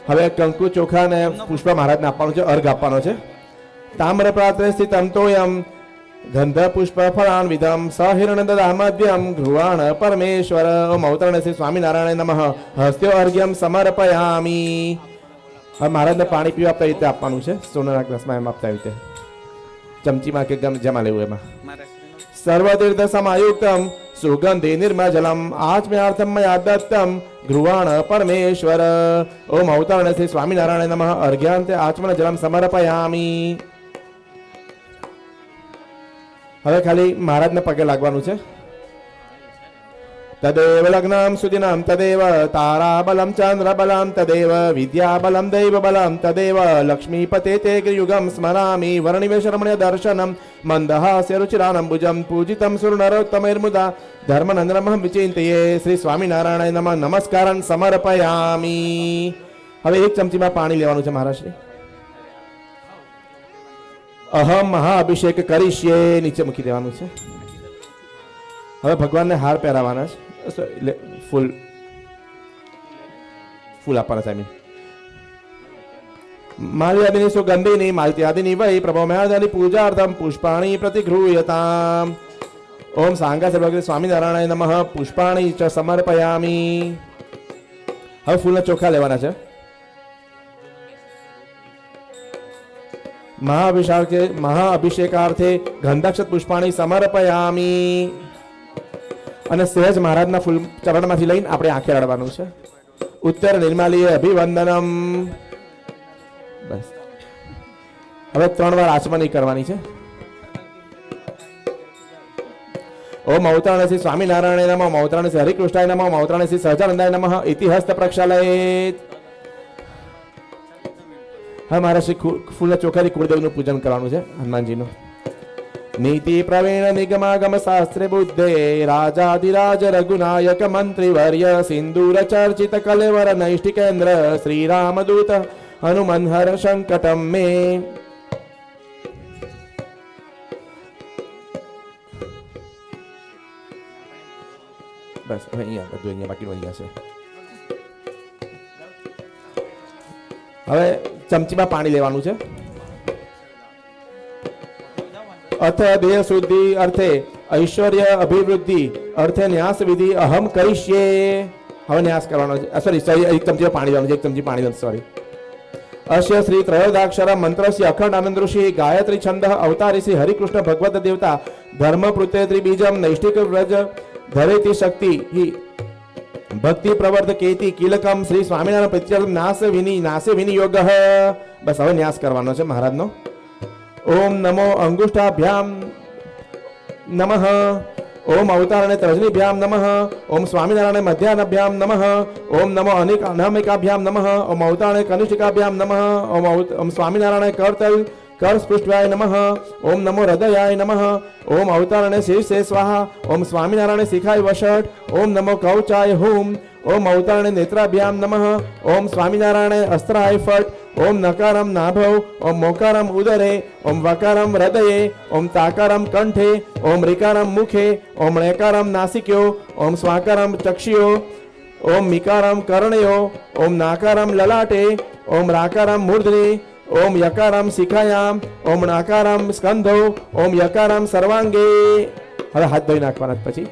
હવે કંકુ ચોખા ને પુષ્પ મહારાજને આપવાનું છે, અર્ઘ આપવાનો છે. તામ્ર પાત્રે સ્થિતમ તોયમ ગંધ પુષ્પ ફળાન વિધમ સહિરણ દદામદ્યમ ધ્રુવાણ પરમેશ્વર. ઓમ અવતરણ શ્રી સ્વામિનારાયણ નમઃ. હસ્ત્યો અર્ઘ્યમ સમર્પયામી. હવે મહારાજને પાણી પીવા આપતા રીતે આપવાનું છે, સોનાના ગ્લાસમાં એમ આપતા રીતે, ચમચીમાં કે જમા લેવું એમાં. સર્વતીર્થ સમાયુક્તમ સુગંધિ નિર્મજલમ આચમ્યાર્થમ મયા દત્તમ ધ્રુવાણ પરમેશ્વર. ઓમ અવતરણ શ્રી સ્વામિનારાયણ નમઃ. અર્ઘ્યાંતે આચમન જલમ સમર્પયામી. હવે ખાલી મહારાજને પગે લાગવાનું છે. તદેવ લગ્નમ સુદિનમ તદેવ તારાબલમ ચંદ્રબલમ તદેવ વિદ્યાબલમ દૈવબલમ તદેવ લક્ષ્મીપતે તે યુગમ સ્મરામિ વર્ણિવેશરમણ્ય દર્શનમ મંદહાસ્ય રુચિરાનંબુજમ પૂજિતમ સુરનરોત્તમૈર્મુદા ધર્મનંદનમહં વિચિંતયે. શ્રી સ્વામિનારાયણ નમઃ. નમસ્કારં સમર્પયામિ. હવે એક ચમચીમાં પાણી લેવાનું છે મહારાજશ્રી. અહમ મહાઅભિષેક કરીશ્યે નીચે મૂકી દેવાનું છે. હવે ભગવાનને હાર પહેરાવાના છે, એટલે ફૂલ આપવાના છે. માલ્યાદિની સુગંધિની માલ્યાદિની વૈ પ્રભોમ્યાદાની પૂજાર્થમ પુષ્પાણી પ્રતિગૃહ્યતામ. ઓમ સાંગા સર્વગ્ર સ્વામિનારાયણ નમઃ. પુષ્પાણી ચ સમર્પયામિ. હવે ફૂલના ચોખા લેવાના છે. મહાઅભિષેકાર્થે ગંધાક્ષત પુષ્પાણી સમર્પયામી. અને સહેજ મહારાજના ફૂલ ચરણમાંથી લઈને આપણે આંખે અડવાનું છે. ઉત્તર નિર્માલીય અભિવંદનમ. બસ હવે 3 વાર આચમની કરવાની છે. ઓમ અવતરણ શ્રી સ્વામિનારાયણ નમઃ. ઓમ અવતરણ શ્રી હરિકૃષ્ણાય નમઃ. ઓમ અવતરણ શ્રી સહજાનંદાય નમઃ. ઇતિહસ્ત પ્રક્ષાલયેત. હા, મારા શ્રી ફૂલના ચોખાથી કુળદેવનું પૂજન કરવાનું છે, હનુમાનજીનું. નીતિ પ્રવીણ નિગમાગમ શાસ્ત્રે બુદ્ધે રાજાધિરાજ રઘુનાયક મંત્રી વર્ય સિંદૂર ચર્ચિત કલેવર નૈષ્ટિકેન્દ્ર શ્રીરામદૂત હનુમંહર સંકટમ મે. બસ હવે અહીંયા બધું, અહીંયા બાકીનું અહીંયા છે. હવે ચમચીમાં પાણી લેવાનું છે. અથ દેહ શુદ્ધિ અર્થે ઐશ્વર્ય અભિવૃદ્ધિ અર્થે ન્યાસ વિધિ અહમ કરીશ્યે. હવે ન્યાસ કરવાનો છે. સોરી, એક ચમચી પાણી લેવાનું છે. એક ચમચી પાણી લેવાનું, સોરી. અશ્ય શ્રી ત્રયોદાક્ષર મંત્રસ્ય અખંડ આનંદ ઋષિ ગાયત્રી છંદ અવતારી શ્રી હરિકૃષ્ણ ભગવત દેવતા ધર્મ પૃત્રેત્રી બીજમ નૈષ્ટિક વ્રજ ધરેતી શક્તિ ભક્તિ પ્રવર્ત કેતી કીલકમ શ્રી સ્વામિનારાયણ પ્રત્યર્થ નાસે વિનિયોગ. બસ હવે ન્યાસ કરવાનો છે મહારાજનો. ઓમ નમો અંગુષ્ઠાભ્યામ નમઃ. ઓમ અવતારણે તર્જનીભ્યામ નમઃ. ઓમ સ્વામિનારાયણ મધ્યાહ્નભ્યામ નમઃ. ઓમ નમો અનામિકાભ્યામ નમઃ. ઓમ અવતારણે કનિષ્ઠિકાભ્યામ નમઃ. ઓમ સ્વામિનારાયણ કરતલ કરસ્પૃષ્ટવાય નમઃ. ઓમ નમો હૃદયાય નમઃ. ઓમ અવતારણે શીર્ષે સ્વાહા. ઓમ સ્વામિનારાયણ શિખાય વષટ. ઓમ નમો કૌચાય હુમ. ઓમ અવતારણે નેત્રાભ્યામ નમઃ. ઓમ સ્વામિનારાયણ અસ્ત્રાય ફટ. ઓમ નકારમ નાભવ. ઓમ મોકારમ ઉદરે. ઓમ વકારમ હૃદયે. ઓમ તાકારમ કંઠે. ઓમ રિકારમ મુખે. ઓમ ણેકારમ નાસિક્યો. ઓમ સ્વાકારમ ચક્ષિયો. ઓમ મિકારમ કર્ણયો. ઓમ નાકારમ લલાટે. ઓમ રાકારમ મૂર્ધને. ઓમ યકારમ શિખાયામ. ઓમ નાકારમ સ્કંધો. ઓમ યકારમ સર્વાંગે. હવે હાથ ધોઈ નાખવાના પછી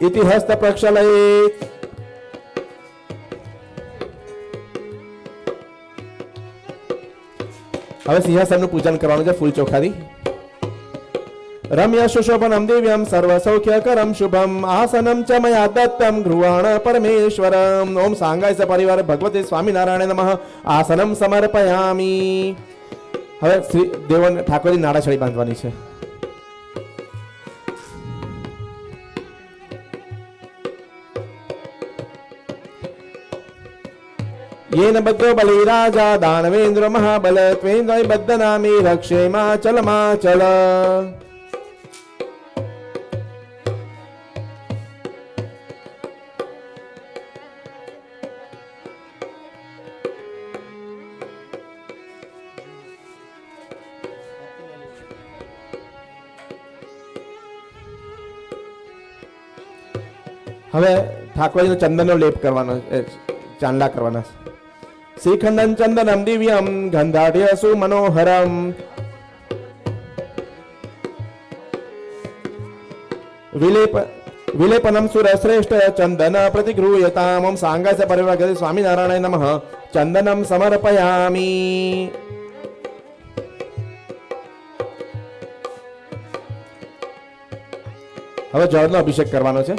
ઇતિહસ્ત પ્રક્ષાલયેત. હવે સિંહાસનનું પૂજન કરવાનું છે ફૂલ ચોખાથી. રમ્ય સુશોભનમ દિવ્યમ સર્વ સૌખ્ય કરમ શુભમ આસનમ ચ મયા દત્તમ ગૃહાણ પરમેશ્વરમ. ઓમ સાંગાય પરિવાર ભગવતે સ્વામિનારાયણ નમઃ. આસનમ સમર્પયામી. હવે શ્રી દેવન ઠાકોરજી નાડાછડી બાંધવાની છે. येन बद्धो बलिराजा दानवेन्द्र महाबल त्वेन्द्र बद्धनामी रक्षेमा चलमा चल. હવે ઠાકોરજીનો ચંદનનો લેપ કરવાનો ચાંદલા કરવાના. શ્રીખંડન ચંદનમ દિવ્યમ ગંધાઢ્ય સુમનોહરમ વિલેપનમ સુરશ્રેષ્ઠ ચંદન પ્રતિગૃહ્યતામ. ઓમ સાંગાસ્ય પરિવાર ગતિ સ્વામિનારાયણ નમઃ. ચંદનમ સમર્પયામિ. હવે જળનો અભિષેક કરવાનો છે.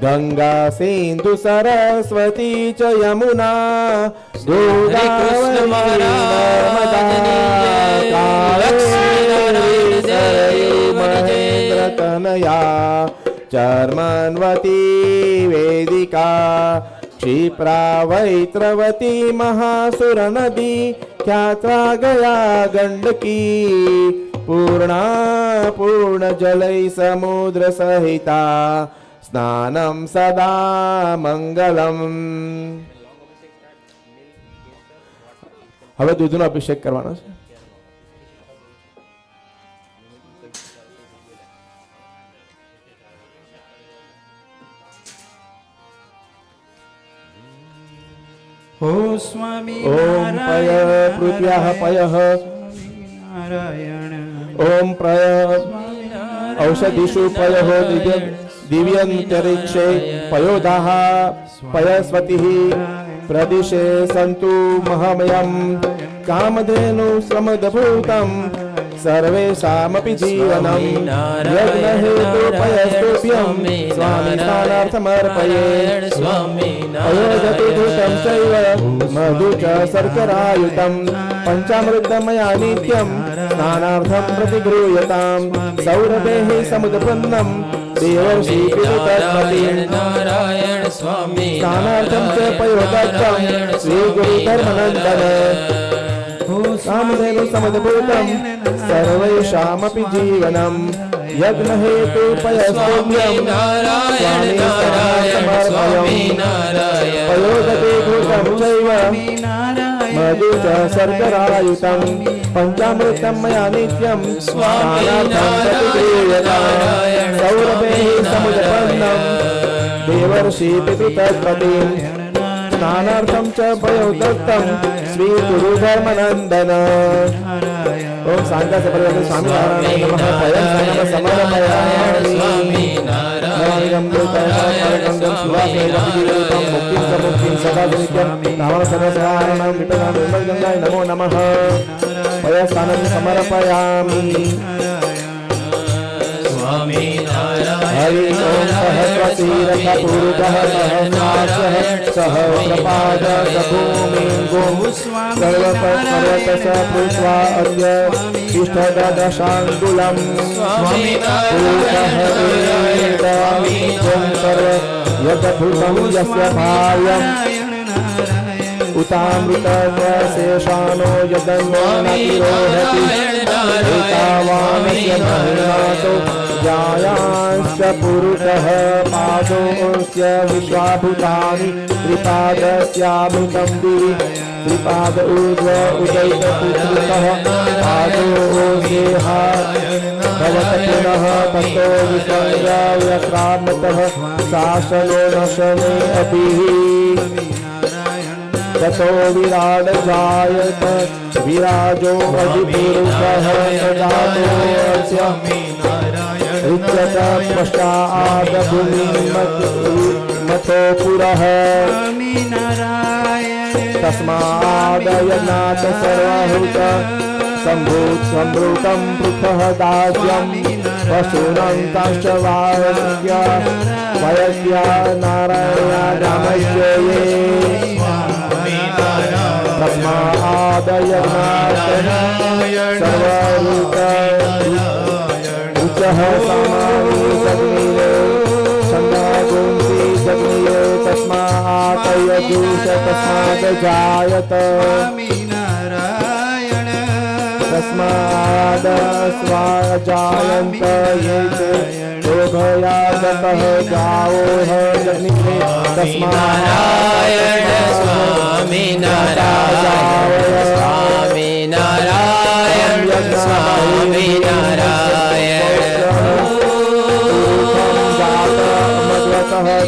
ગંગા સિંધુ સરસ્વતી ચ યમુના ગોદાવરી મહેન્દ્ર તનયા ચર્મન્વતી વેદિકા क्षिप्रा वैत्रवती महासुर नदी ख्यात्रा गया गंडकी पूर्णा पूर्ण जलै समुद्र सहिता स्नानं सदा मंगलम. હવે દૂધનો અભિષેક કરવાનો છે. ઓ સ્વામી ઓમ પય પૃથ્વ્યાઃ પયઃ નારાયણ. ઓમ પ્રય ઔષધિષુ પયઃ દિવ્યંતરિક્ષે પયોદાઃ પયસ્વતિઃ પ્રદિશે સંતુ મહામયમ કામધેનુ સમદભૂતમ સર્વેષામપि જીવનમ યજ્ઞહેતુ પયસ્તુભ્યં સ્વામી સ્નાનાર્થમર્પયે અયોજતુ ધૂતં ચૈવ મધુ ચ શર્કરાયુતમ પંચામૃતમયા નિત્યં સ્નાનાર્થં પ્રતિગૃહ્યતામ સૌરભેઃ સમુદપન્નમ દેવર્ષિ પિતૃતત્પતિં નારાયણ સ્વામી સ્નાનાર્થં ચ પયોદત્તં શ્રી ગુરુ ધર્મનંદન કામધેનુ સમદભૂતમ સર્વેષામપિ જીવનમ યજ્ઞહેતુ પયસ્તુભ્યં સ્વામી સ્નાનાર્થમર્પયં પયોદતે ધૂતં ચૈવ મધુ ચ શર્કરાયુતમ પંચામૃતં મયા નિત્યં સ્નાનાર્થં પ્રતિગૃહ્યતામ સૌરભેઃ સમુદપન્નમ દેવર્ષિ પિતૃતત્પતિં સ્નાનાર્થં ચ પયોદત્તં શ્રી ગુરુ ધર્મનંદન. ઓમ શાંતા સપરિવાર સ્વામિનારાયણ નમઃ. પયં સનમ સમર્પયામિ. નમામિ ગંગોતરગંગમ સુવાસેવપતિરૂપં મુક્તિં ચ મુક્તિં સદા નિત્યં રાવણ સર્વસહાరణં વિપદાં નિર્મલગંગાય નમો નમઃ. પયં સનમ સમર્પયામિ. हरि ओम सहस्रशीर्ष पूर्वः सहस्राक्षः सहस्रपाद सभूमिङ्गो सर्वपर्वतस पृष्ट्वा अद्य इष्टदशाङ्गुलम् यद्भूतं यस्य भायम् उतामृतशेषानो यदन्नतिरोहति एतावानस्य महिमातो जायांश्च पुरुषः पादोऽस्य विश्वाभूतानि त्रिपादस्यामृतं दिवि त्रिपाद ऊर्ध्व उदयितपुत्रः पादोऽस्येह भवत पुनः ततो विसर्गव्यक्रामतः शासनो न शमे अपिः ततो विराड जायत विराजो अधिपुरुषः जातोऽस्य उच्यत पश्चाद भूमिमतो पुरः तस्मादयज्ञात सर्वहूत सम्भूतं पृथः दास्यं पशूनां ताश्च वयस्या नारायणादामश्चे तस्मादयज्ञात सर्वहूत उच्चः समानिसग्निरे छन्दागुंसि सग्निरे तस्मात् यजुष तस्मात् जायत तस्मात् स्वाजायन्त ये च शोभयागतः गावोः जग्निरे नारायण स्वामी नारायण स्वामी नारायण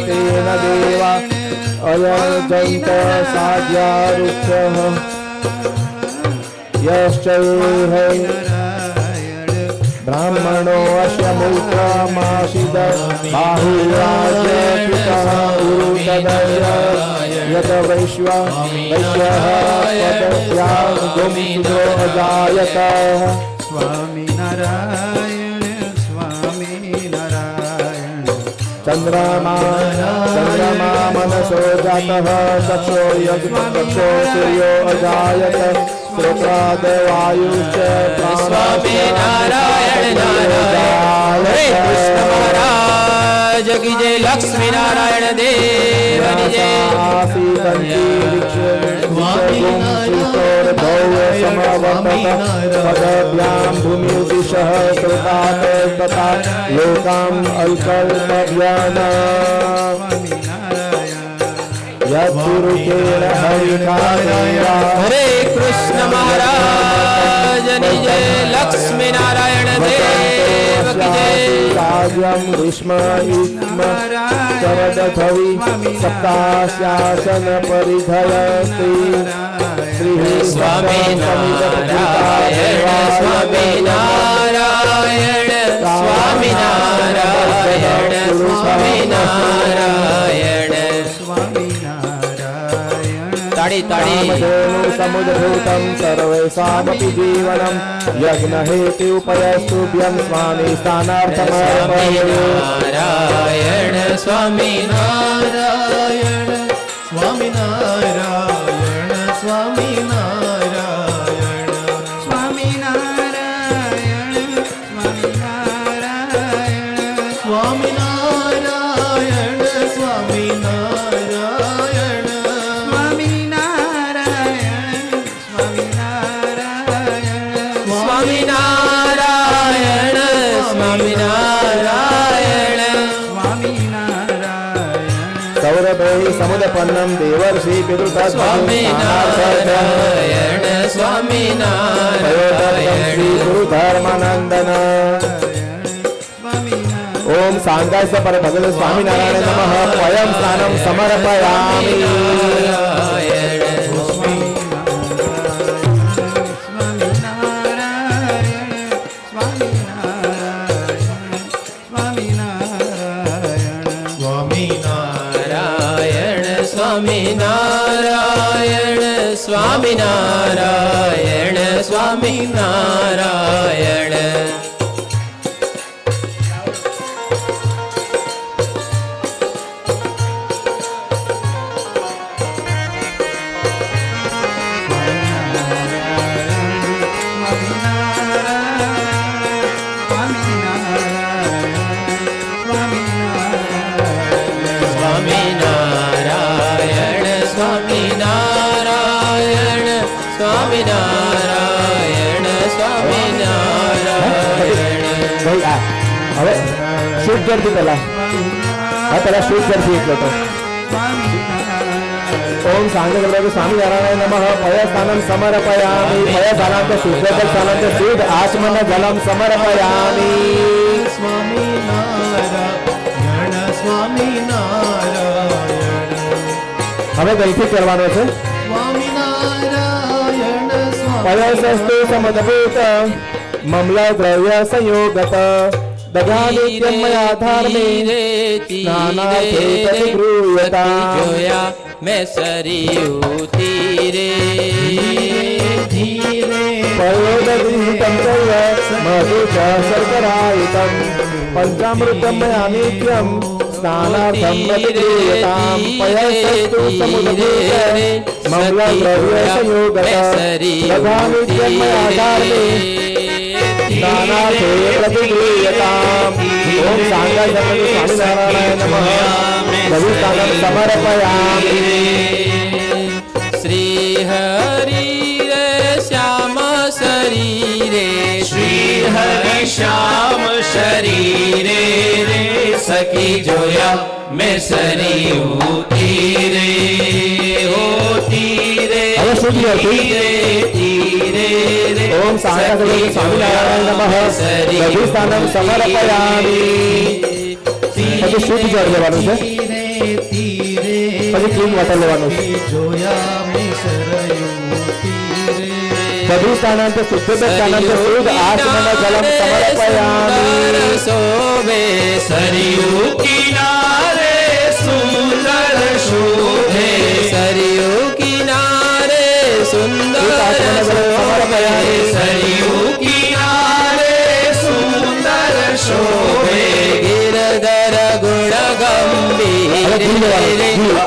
तेन देवा अयजन्त साध्यारुक्षः यश्चैह ब्राह्मणो अस्य मूत्रमासीद बाहुराज्यपितः उरुतदय यत वैश्यः पदस्यां गुंसुदो अजायत स्वामी नारायण स्वामी नारायण चंद्रमा मनसो जातः चक्षो यज्ञक्षो सूर्यो अजायत श्रोत्राद वायुश्च स्वामी नारायण नारायण हरे कृष्ण महाराज की जय लक्ष्मी नारायण देव की जय पदभ्यां भूमिदिशः श्रोतात् तथा लोकाम् अल्पल्पव्यान यद्गुरुकेण हरिकार्या हरे कृष्ण महाराज की जय लक्ष्मी नारायण देव की जय राज्यं ग्रीष्म इत्म शरदधवि सप्तास्यासन परिधयस्ति स्वामी नारायण स्वामी नारायण स्वामी नारायण स्वामी नारायण ताड़ी ताड़ी समुद्रभूतं सर्वेषामपि जीवनं यज्ञहेतुपयस्तुभ्यं स्वामी स्थानार्थमर्पयामि नारायण स्वामी नारायण स्वामी नारायण स्वामी नारायण स्वामी नारायण स्वामी नारायण स्वामी नारायण स्वामी नारायण स्वामी नारायण स्वामी नारायण स्वामी नारायण स्वामी नारायण स्वामी नारायण सौरभैः समुदपन्नं देवर्षि स्वामी नारायण स्वामी नारायण श्री गुरुधर्मानंदन ओम सांगाय पर भगवते स्वामी नारायण नमः पयं स्नानं समर्पयामि स्वामी नारायण स्वामी नारायण स्वामी नारायण स्वामी नारायण स्वामी नारायण स्वामी नारायण स्वामी नारायण भाई आ હવે શૂટ કરતી પહેલા પહેલા શૂટ કરતી એટલે તો ओम सांगे स्वामी नारायण नमः पयस्थानं समर्पयामि पयस्थानां शुद्धस्थानां शुद्ध आचमन जलं समर्पयामि स्वामी नारायण स्वामी नारायण હવે કઈથી કરવાનો છે स्वामी नारायण पयसस्तु समदभूत ममल द्रव्य संयोगत दधानित्यं मया धर्मे स्नानार्थे प्रतिगृह्यता जोया मैं सरयू तीरे धीरे पयोदधीतं चैव मधु च शर्करायितं पञ्चामृतं मया नित्यं स्नानार्थं प्रतिगृह्यतां पयसस्तु समुदभूत ममल द्रव्य संयोगत दधानित्यं मया धर्मे स्नानार्थे प्रतिगृह्यताम् ओम सांगाय स्वामी नारायण नमः लघुस्थानं समर्पयामि श्री हरि श्याम शरीरे श्री हरि श्याम शरीरे रे सखी जोया मैं सरयू तीरे हो तीरे હવે શું થયું? तीरे तीरे रे ओम सायकासुर स्वामीनारायण नमः दधिस्थानं समर्पयामि પછી શુદ્ધ જળ લેવાનું છે પછી ક્લીન વોટર લેવાનું છે દધિસ્થાनं શુદ્ધ સ્થાनं શુદ્ધ આચમન જલમ સમર્પયામિ શોભે સરયુ કિનારે સુંદર શોભે સરયુ કિનારે સુંદર શોભે સરયુ કિનારે સુંદર શોભે ગિરધર ગુણ ગંભીર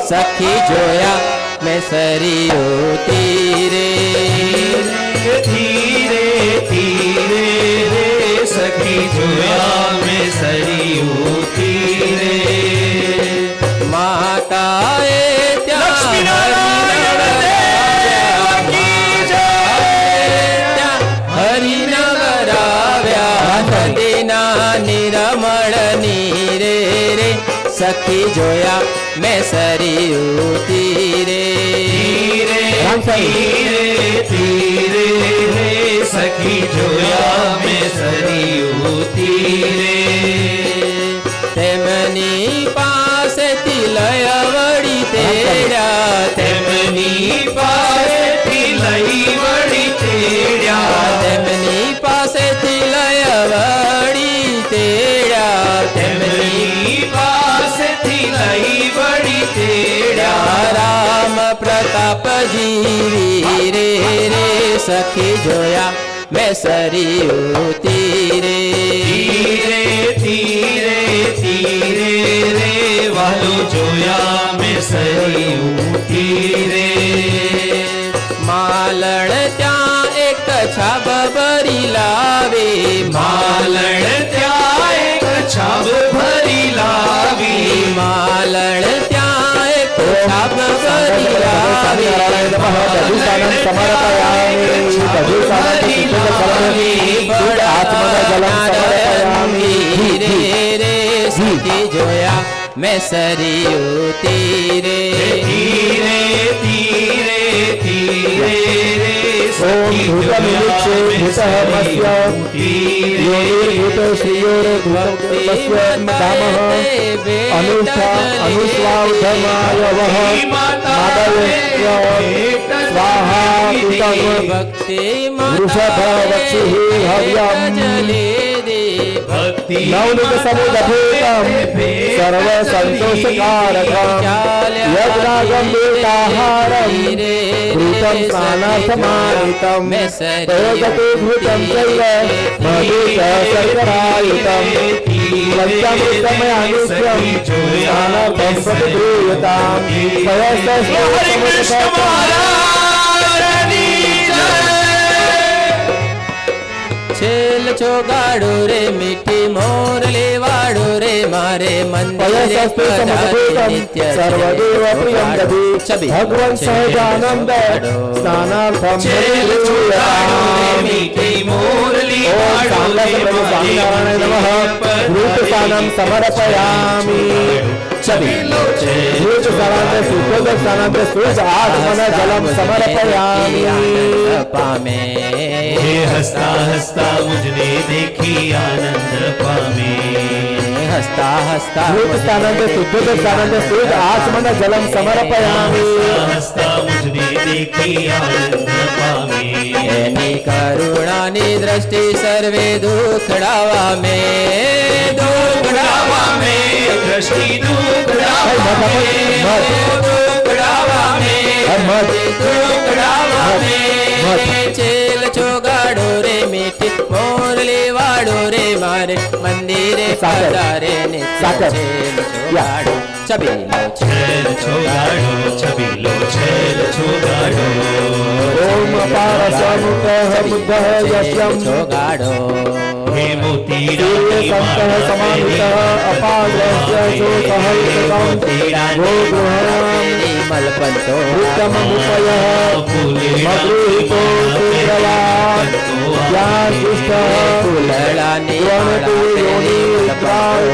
સખી જોયા મેં સરયુ તીરે ધીરે ધીરે રે સખી જોયા મેં સરયુ તીરે માતાએ નિરમળ નીરે રે સખી જોયા મેં સરયુ તીરે ધીરે ધીરે રે સખી જોયા મેં સરયુ તીરે તેમની પાસેથી લય વળી તેડ્યા તેમની પાસેથી લઈ વળી તેડ્યા તેમની પાસેથી લય વળી તેડ્યા તેમની પાસેથી લઈ વળી તેડ્યા રામ પ્રતાપ જીવી રે રે સખી જોયા મેં સરયુ તીરે ધીરે ધીરે ધીરે રે વાલો જોયા મેં સરયુ તીરે માલણ ત્યાં એક છાબ ભરી લાવે માલણ ત્યાં એક છાબ ભરી લાવી માલણ ત્યાં એક છાબ ભરી લાવે દધિસ્થાनं સમર્પયામિ દધિસ્થાनं શુદ્ધ આચમન જલમ સમર્પયામિ રે રે સખી જોયા મેં સરયુ તીરે ધીરે ધીરે ધીરે રે ओम भूतमिलिक्षे भूतमस्य योनिर्भूत श्रियोर्भूतमस्य धामः अनुष्वाधमायवः मादयस्य स्वाहा कृतं भक्ति वृषभवक्षिः हव्यम् ભક્તિ नवनीत समुदभूतं सर्वसन्तोषकारकं यज्ञागम्भीराहारं घृतं स्नानार्थमानितं प्रयोगते घृतं चैव मधु च शर्करायुतं पञ्चामृतमयानित्यं स्नानार्थं प्रतिगृह्यतां છેલ ચોગાડો રે મીઠી મોરલી વાડો રે મારે મંદિરે પધારે નિત્ય सर्वदेव प्रियं दधि भगवन् सहजानन्द स्नानार्थं મીઠી મોરલી ओम स्वामीनारायण नमः घृतस्नानं समर्पयामि घृतस्नानान्ते शुद्धोदकस्नानान्ते शुद्ध आत्मन जलं समर्पयामि પામે हे हस्ता हस्ता मुझने देखी आनंद पामे હસતા હસતા घृतस्नानान्ते शुद्धोदकस्नानान्ते शुद्ध आत्मन जलं समर्पयामि हस्ता मुझने देखी आनंद पामे એની કરુણાની દ્રષ્ટિ સર્વે દુખડાવા મે दुखड़ावा में दृष्टि दुखड़ावा में दुखड़ावा में दुखड़ावा में છેલ ચોગાડો રે મીઠી મોરલી વાડો રે મારે મંદિરે પધારે નિત્ય છેલ ચોગાડો છબીલો छेल छोगाड़ो छबीलो छेल छोगाड़ो ओम अपार समुद्रः बुद्धः यश्यं ચોગાડो हे मोती सूर्य संतः समाहितः अपाग्रस्य सोसहस्रं गोगृहं મલપંતો उत्तममुपयः मगृहीतो सुन्द्रवान् ज्ञानदुष्टः ફૂલડાની त्वमपि योनित्राय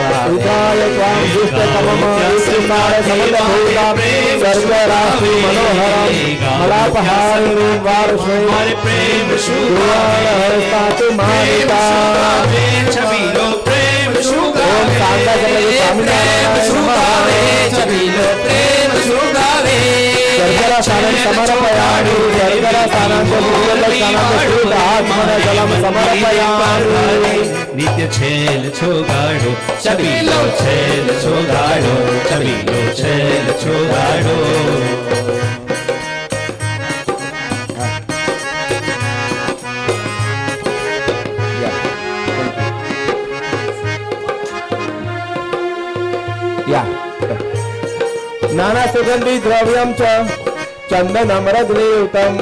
त्वां दुष्टतमम् ईश्वराय समदभूतं सर्गराशि मनोहरं मलापहारिणीं वार्ष्णीं हमारे प्रेम सुवर्णहस्तातु मानिका छबीलो प्रेम ओम सांगा जगत स्वामीनारायण नमः छबीलो प्रेम सुगावे सर्गरा सानं समर्पयामि सर्गरा सानं जलं समर्पयामि नित्य छेल छोगाड़ो छबीलो छेल छोगाड़ो छबीलो छेल छोगाड़ो नाना सुगंधी द्रव्यम च चंदनम रजनीयुतम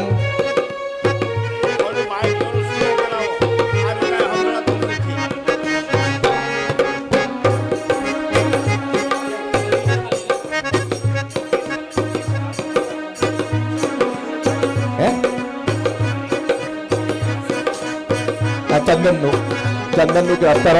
चंदन नु अत्तर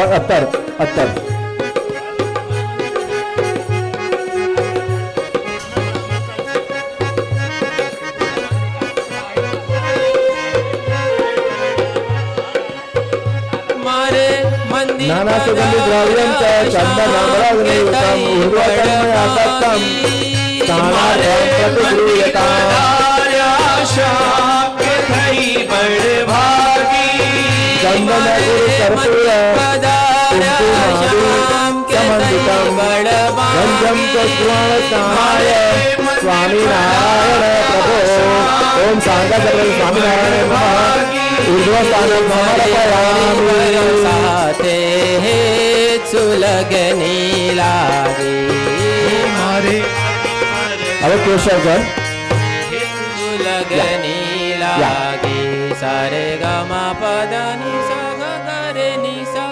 नाना सुगंधि द्रव्यम च चंदनम रजनीयुतम ऊर्ध्वतन्मय आसक्तम स्थानार्थं प्रतिगृह्यताम् चंदन गुरु कर्पूर समन्वितं गंजम च स्वर्ण सहाय स्वामीनारायण प्रभो ओम सांगा जगत स्वामीनारायण नमः ऊर्ध्वस्थानं समर्पयामि साथे सुलगनी लागे हमारे अब केशवगढ़ सुलगनी लागे सारे गमा पदनी सा गरे निसा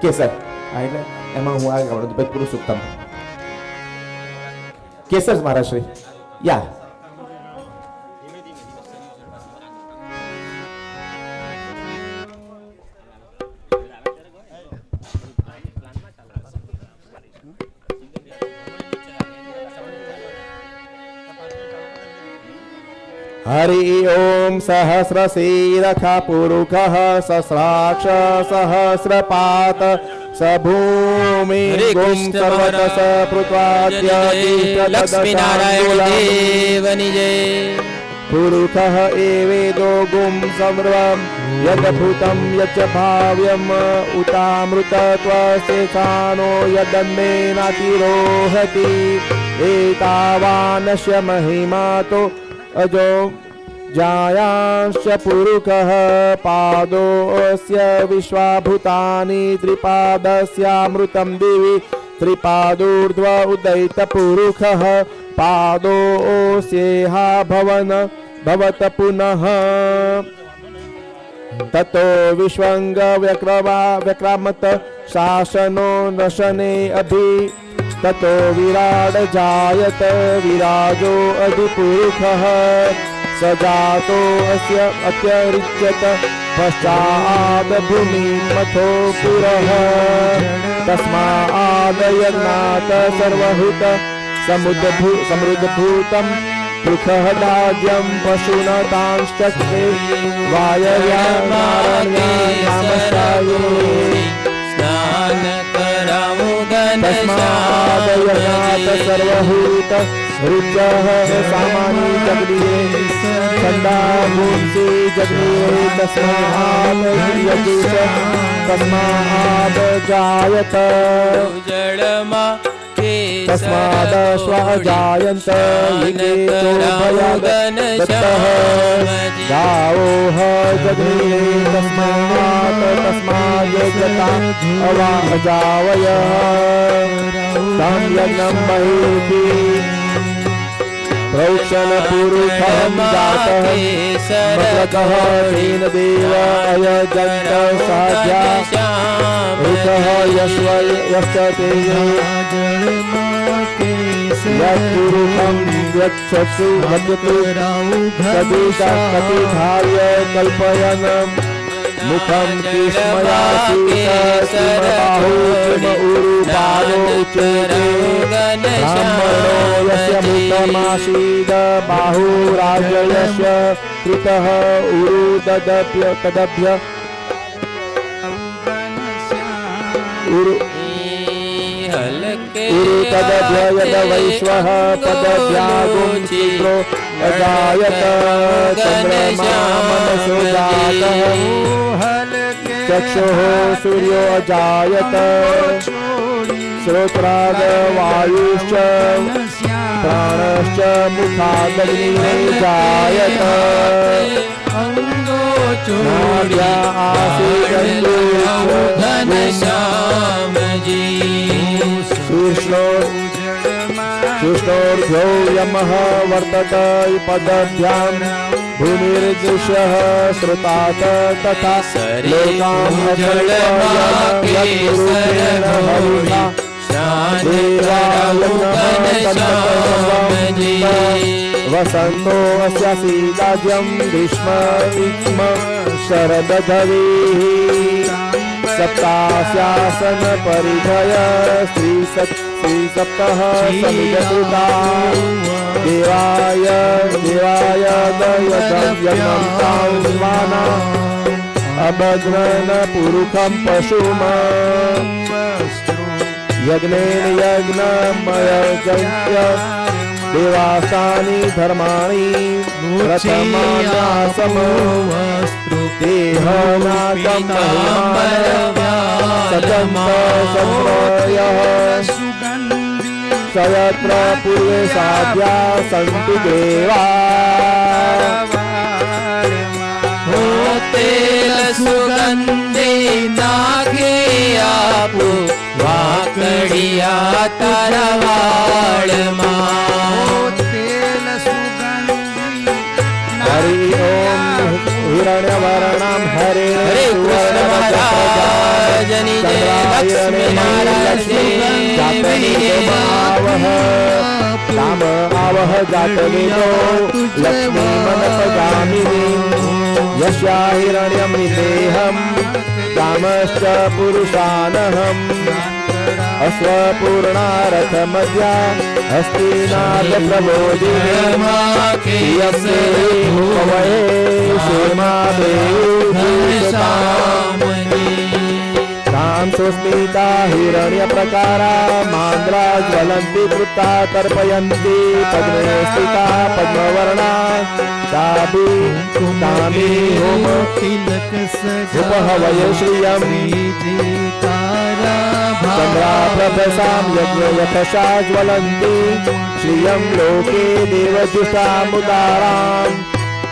केसर એટલે એમાં હું આ ગાવાનું તો પૂરું સુક્તમ કેસર મારા શ્રી યા हरि ओम सहस्रशीरखा पुरुषः सहस्राक्ष सहस्रपात सभूमि गुं सर्वतः पृथ्वाद्य लक्ष्मी नारायण देवनि जय पुरुषः एवेदो गुं सर्वं यद्भूतं यच्च भाव्यम् उतामृतत्वशेषानो यदन्नेनातिरोहति एतावानस्य महिमातो अजो जायांश्च पुरुषः पादोऽस्य विश्वाभूतानि त्रिपादस्यामृतं दिवि त्रिपादोर्ध्व उदयितपुरुषः पादोऽस्येहा भवत पुनः ततो विश्वंग व्यक्रामत शासनो नशने अभि ततो विराड जायत विराजो अधिपुरुषः सजातो अस्य अत्यरिच्यत पश्चाद भूमिमथो पुरः तस्माद यज्ञात सर्वहुत समृद्धभूतं पृथः राज्यं पशुनतांश्चक्रे वायव्यानारण्यामश्चाये स्नान करामो तस्माद यज्ञात सर्वभूत रुचः सामानि जगदीये छन्दा भूंसि जगदीये तस्माद यजुष तस्माद जायत जलमा तस्माद स्वजायन्त यज्ञेतो भयादत्तः गावोः जगदीये तस्माद यजता अवाजावयः तं यज्ञं महीति प्रौक्षण पुरुषं जातः मक्रकः तेन देव अयजन्त साध्या ऋतः यश्च तेजे यत्पुरुषं यच्छसु भजतु तदिधार्य कल्पयन् मुखं किस्मयासीतबाहुरुपादो उच्यते ब्राह्मणो यस्य मुखमासीद बाहुराजयस्य कृतः उरु तदभ्य उरु तदभ्य यदवैश्वः पदभ्यागुं चित्रो अजायत चन्द्रमा मनसो जातः चक्षुः सूर्यो अजायत श्रोत्राद वायुश्च प्राणश्च मुखादग्निः जायत नाभ्या शुष्णोर्भ्यो यमः वर्तत पदभ्यां भूमिर्दृश्यः श्रुतात् तथा लोकान् वसन्तो अस्यासीदाज्यं ग्रीष्म शरदधवीः सप्तास्यासन परिधय श्रीसप्तः समिदकृता देवाय दयदव्यं तांस्वाना अभद्रन पुरुषं पशुम यज्ञेन यज्ञमयजन्त्य देवासानि धर्माणि प्रथमान्यासम देहनागं सजन्तसत्रयः सयत्र पूर्वे साध्या सन्ति देवा तेल सुगंधे नागे आपु वाकड़िया तरवाड़ तेल सुगंधी हरि ओम हिरण्यवर्णं हरे हरे कृष्ण महाराज जय लक्ष्मी नारायण देव राम आवह जातवेदो लक्ष्मी मनपगामिनी यस्या हिरण्यं निदेहं कामश्च पुरुषानहम् अश्वपूर्णारथमध्या हस्तिनाथप्रबोधिनी प्रियं देवी भवये तां सुस्मिता हिरण्यप्रकारा मान्द्रा ज्वलन्ति तृप्ता तर्पयन्ति पद्मे स्थिता पद्मवर्णा तामी होम उपहवये श्रियम् चन्द्राप्रभसां यज्ञयथशा ज्वलन्ति श्रियं लोके देवजुष्टामुदारां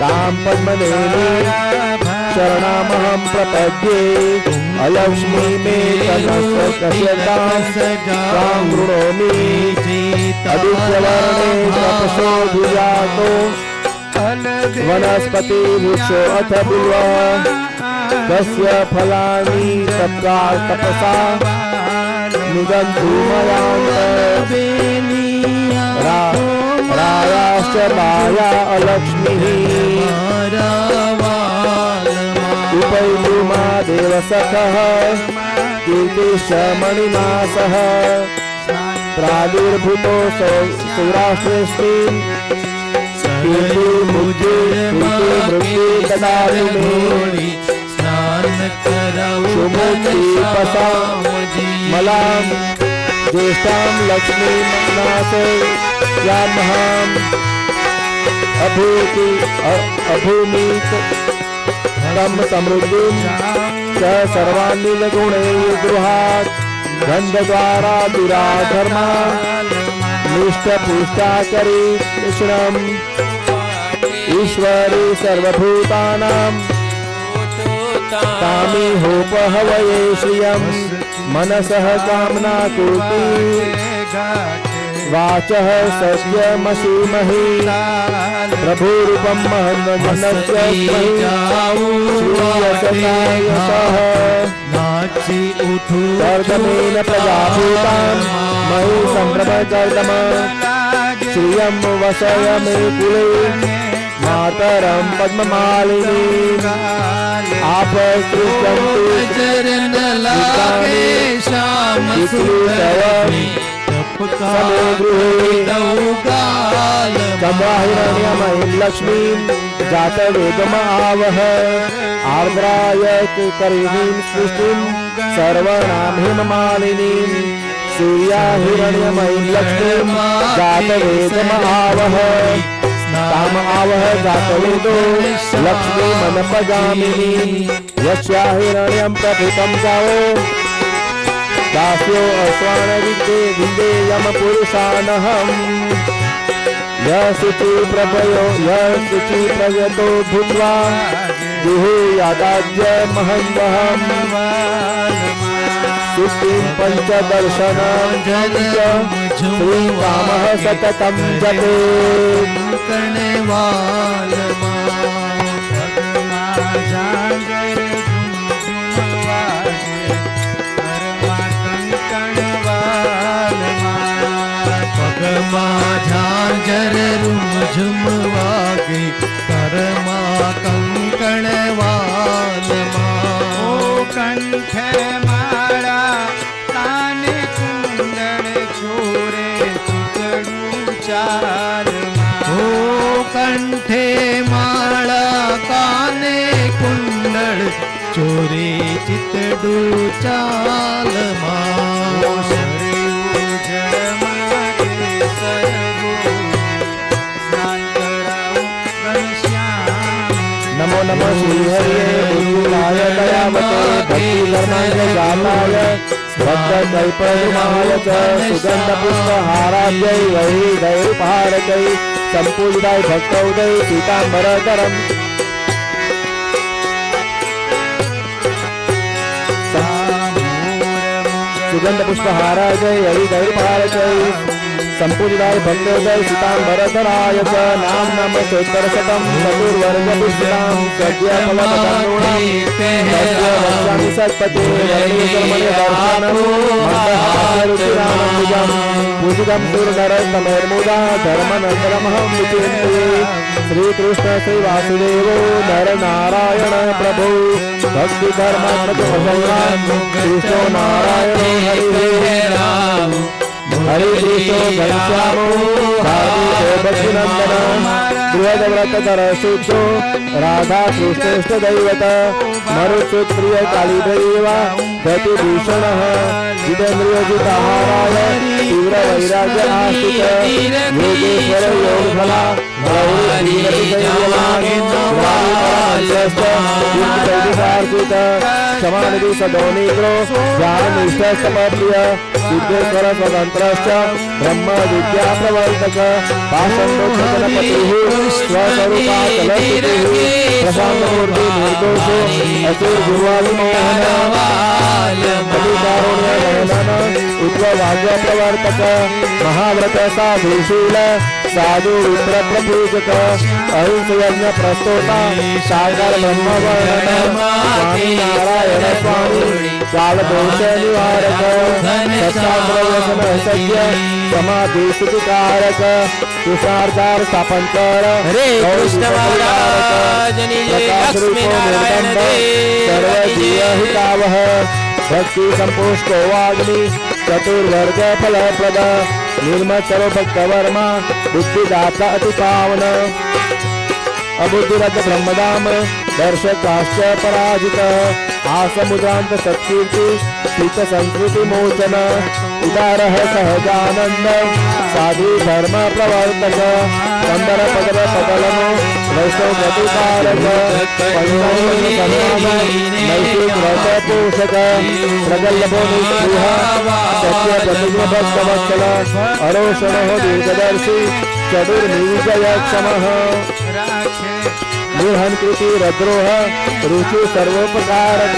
तां पद्मनेनी शरणामहं प्रपद्ये अलक्ष्मी मे तनस्यतां तां वृणोमि आदित्यवर्णे तपसो भुजातो वनस्पति वृक्षो अथ बिल्वः तस्य फलानि तपसा निगन्धूमयान्त रायाश्च माया अलक्ष्मीः उपैतु मा देवसखः कीर्तिश्च मणिना सह प्रादुर्भूतो सौराष्ट्रेऽस्मिन् कीर्तिमृत्यु ददातु मे सुमुक्तिपसा मलां ज्येष्ठां लक्ष्मीनाशयामहम् अभूमित तं समृद्धिं च सर्वान्निलगुणैः गृहात् गन्धद्वारा दुराधर्मा निष्ठपुष्टाकरी कृष्णम् ईश्वरी सर्वभूतानां तामी होपहवये श्रियं मनसः कामना कोटि वाचः सत्यमसीमहि प्रभुरूपं महन्नस्य श्रीयशः नाची उठू कर्दमेन प्रजाभूतां मयि सम्भ्रमकर्दम श्रियं वसय मे कुले मातरं पद्ममालिनीम् आप सृजन्तु चरण लागे श्याम सुंदर समे गृहे कमहिरण्यमयीं लक्ष्मीं जातवेदमावह आर्द्राय करीणीं सृष्टिं सर्वणां हिममालिनीं सूर्या हिरण्यमयीं लक्ष्मीं जातवेदमावह ताम आवह जातवेदो लक्ष्मीमनपगामिनी यस्या हिरण्यं प्रथितं गावो दास्यो अश्वानविद्ये विन्देयं पुरुषानहम् यशुचि प्रयतो भूत्वा जुहुयादाद्य महन्वहम् सुप्तिं पञ्चदर्शनं श्रीरामः सततं जपेत् झांझर रुम झुम वागे करमा कंकण वाल ओ कंठ मारा काने कुंडल छोरे चितड़ू चार ओ कंठे माला काने कुंडल चोरे चितड़ू चाल नमो नमः श्रीहरिये गुरुराय दयावते भक्तिधर्माय जाताय भक्तकल्पद्रुमाय च सुगन्धपुष्पहारायै वैदैर्पहारकै सम्पूजिताय भक्तौदय सीताम्बरधरम् सुगन्धपुष्पहाराय वैदैर्पहारकै सम्पूजिताय भक्तोदय सीताम्बरधराय च नाम नाम चोत्तरशतं चतुर्वर्गपुष्पितां सद्यफलपदानुणां वक्ष्यामि सत्पते वर्णिकर्मण्यदर्शनं मन्दहासरुचिरानन्दजं पूजितं सुरनरतमैर्मुदा धर्मनन्दनमहं विचिन्तये श्रीकृष्ण श्रीवासुदेवो नरनारायण प्रभु भक्तिधर्मात्मकभजनां कृष्णो नारायणो हरिः हरे कृष्ण घनश्यामो भक्तिनंदन बृहद्व्रतधर शुद्धो राधा कृष्णेष्ट दैवत मरुत्प्रिय कालीदेवा गतिभूषण जितेन्द्रियजिताहाराय तीव्र वैराग्य आस्तिक योगेश्वर योगफला क्षमानिधि सदौनिग्रो ज्ञाननिष्ठ समप्रिय सिद्धेश्वर स्वतंत्रश्च ब्रह्म विद्या प्रवर्तक पाषण्डोत्सवनपतिः स्वस्वरूपाचलस्तुतिः प्रशान्तमूर्ति निर्दोषो अतिर्गुरुवादिमोहन उद्ववाद्य प्रवर्तक महाव्रत साधुशील साधु रुद्र प्रपूजक अहिंस यज्ञ प्रस्तोता सागर ब्रह्म वर्णन स्वामी नारायण स्वामी काल दोष निवारक सत्याग्रव्यसन सत्य समाधि स्तुतिकारक तुषारकार स्थापन कर हरे कृष्ण महाराज लक्ष्मी नारायण सर्वजीव हितावह भक्ति संपुष्टो वाग्नि चतुर्वर्ग फलप्रद निर्मल सर्व भक्त वर्मा बुद्धिदाता अति पावन अबुद्धिरत ब्रह्मधाम दर्शकाश्च पराजित आसमुद्रांत सत्कीर्ति शीत संस्कृति मोचन उदारः सहजानंद साधु धर्म प्रवर्तक सुंदर पदर पदलनो वैष्णव प्रतिकारक नैतिक व्रत पोषक प्रगल्भो निस्पृह सत्य प्रतिज्ञ भक्तवत्सल अरोषण दीर्घदर्शी चतुर्निजय क्षमः निर्हंकृति रद्रोह रुचि सर्वोपकारक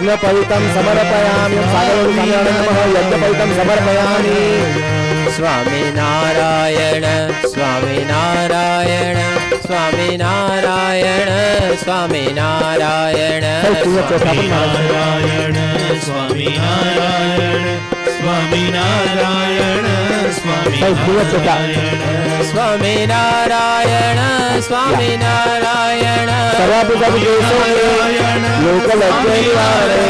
यज्ञपवितं समर्पयामि सागरगुरुस्वामिनारायण नमः यज्ञपवितं समर्पयामि स्वामिनारायण स्वामिनारायण स्वामिनारायण स्वामिनारायण સ્વામિનારાયણ સ્વામિનારાયણ સ્વામિનારાયણ સ્વામિનારાયણ स्वामिनारायण स्वामिनारायण सर्वाभिषेक लोकलज्जनिवारे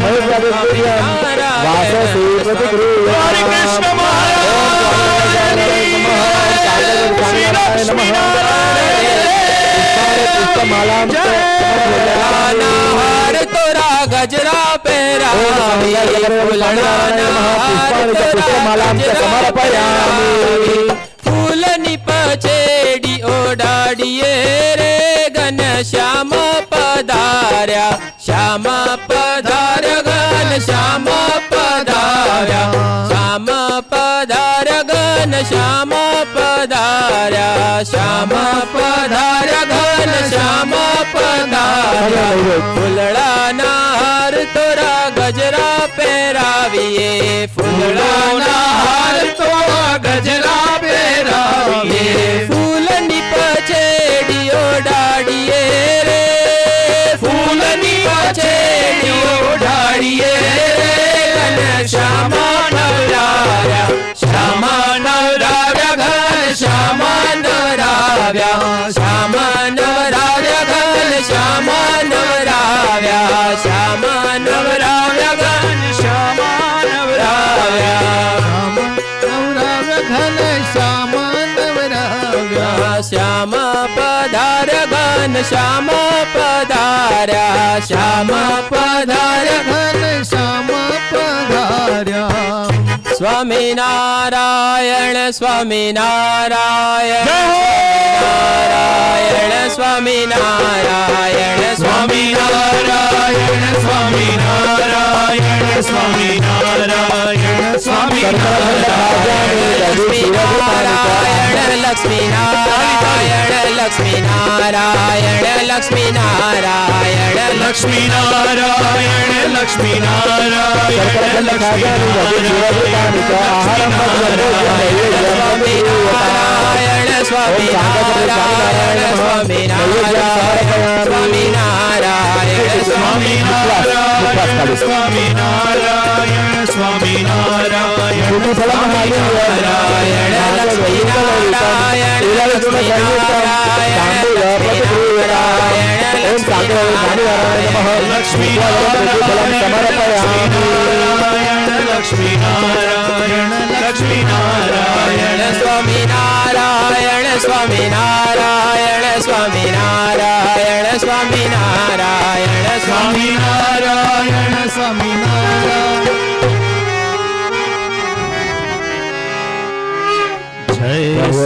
महेश्वरप्रियं वाससे प्रतिगृह्य हरे कृष्ण हार तोरा गजरा पेरा फूल निपचेडी ओडाडिये रे गन श्याम पधार्या श्याम पधार्य गन श्याम पधार्या श्याम पधार्य गन श्याम पधार्या श्याम पधार्य गन श्याम पधार्या फूलड़ा नार तोरा गजरा पेराविये फूलड़ा नार तोरा गजरा पेराविये फूल निपचेडियो डाडिये रे फूल निपचेडियो डाडिये रे गन श्यामा नवराव्या श्यामा नवराव्या घन श्यामा नवराव्या श्यामा नवराव्या घन श्यामा नवराव्या श्यामा नवराव्या घन श्यामा नवराव्या श्याम पधार घन श्याम पधार्या श्याम पधार घन श्याम पधार्या स्वामिनारायण स्वामिनारायण नारायण स्वामिनारायण સ્વામિનારાયણ સ્વામિનારાયણ સ્વામિનારાયણ સ્વામિનારાયણ લક્ષ્મીનારાયણ લક્ષ્મીનારાયણ લક્ષ્મીનારાયણ લક્ષ્મીનારાયણ લક્ષ્મીનારાયણ સ્વામિનારાયણ સ્વામિનારાયણ સ્વામિનારાયણ સ્વામિનારાયણ સ્વામિનારાયણ સ્વામિનારાયણ સ્વામિનારાયણ લક્ષ્મીનારાયણ લક્ષ્મીનારાયણ લક્ષ્મીનારાયણ સ્વામિનારાયણ સ્વામિનારાયણ સ્વામિનારાયણ સ્વામિનારાયણ સ્વામિનારાયણ સ્વામિનારાયણ જય